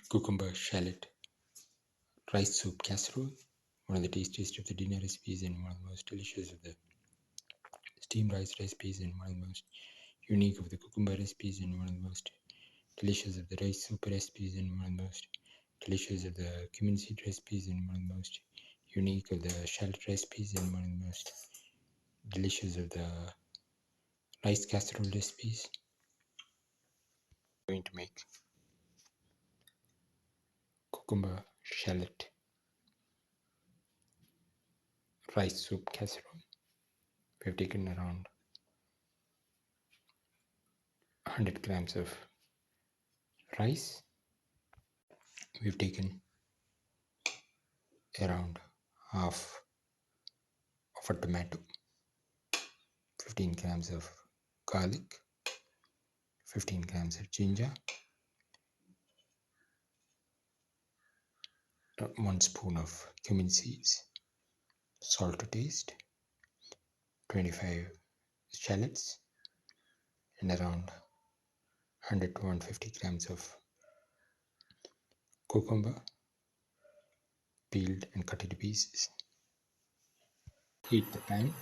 cucumber shallot rice soup casserole, one of the tastiest of the dinner recipes and one of the most delicious of the steamed rice recipes and one of the most unique of the cucumber recipes and one of the most delicious of the rice soup recipes and one of the most delicious of the cumin seed recipes and one of the most unique of the shallot recipes and one of the most delicious of the rice casserole recipes. I'm going to make cucumber shallot rice soup casserole. We have taken around 100 grams of rice. We've taken around half of a tomato, 15 grams of garlic, 15 grams of ginger, 1 spoon of cumin seeds, salt to taste, 25 shallots, and around 100 to 150 grams of cucumber, peeled and cut into pieces. Heat the pan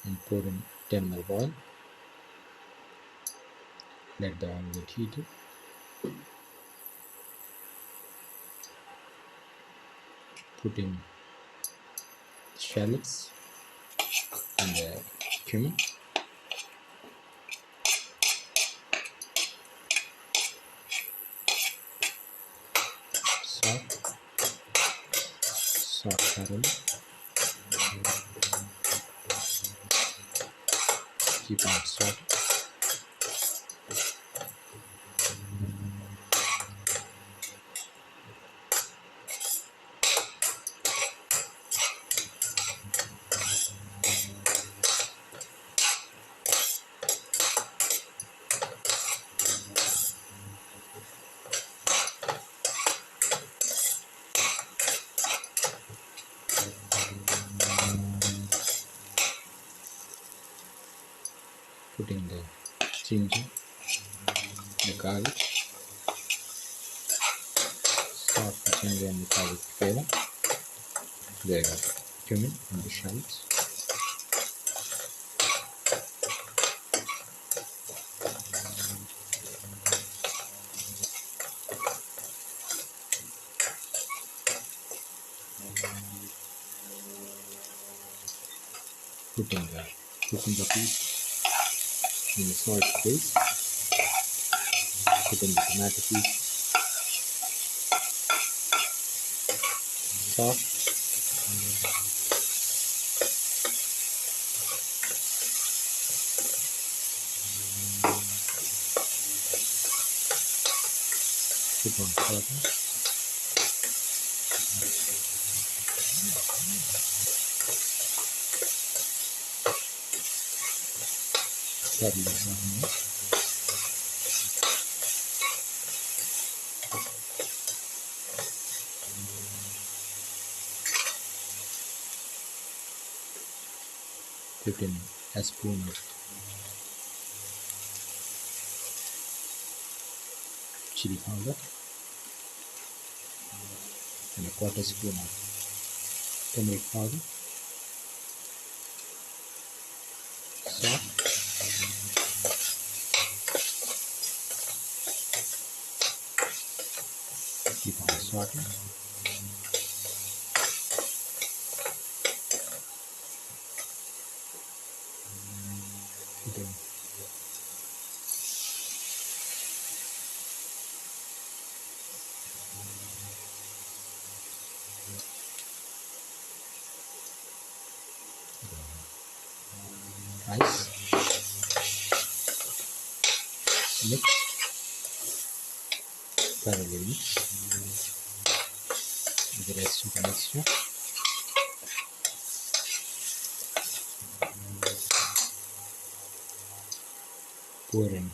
and pour in 10 ml of oil. Let the oil get heated. Put in the shallots and the cumin. Salt thoroughly. Keep on sauteing. Put in the ginger, the garlic, start the ginger and the garlic together, the cumin and the shallots. Put in the cucumber piece in the salt paste. Put in the tomato piece, salt, keep on sauteing. Thoroughly sauteing. Put in a spoon of chili powder and a quarter spoon of turmeric powder, salt, keep on sauteing. Put in rice, mix, thoroughly mix with the rest of the mixture. Pour in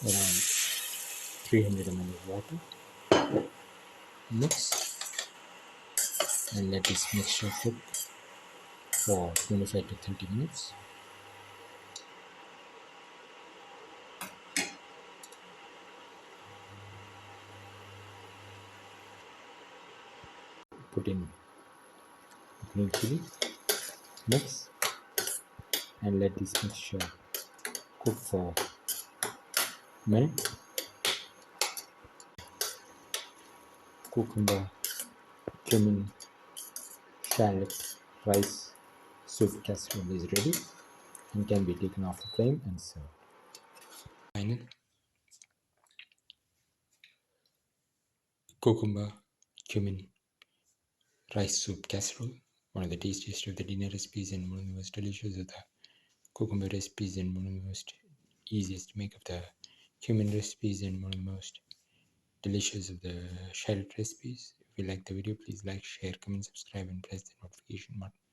around 300 ml of water, mix, and let this mixture cook for 25 to 30 minutes. Put in green chili, mix, and let this mixture cook for a minute. Cucumber, cumin, shallot, rice soup casserole is ready and can be taken off the flame and served. Final cucumber, cumin, rice soup casserole, one of the tastiest of the dinner recipes and one of the most delicious of the cucumber recipes and one of the most easiest to make of the cumin recipes and one of the most delicious of the shallot recipes. If you like the video, please like, share, comment, subscribe and press the notification button.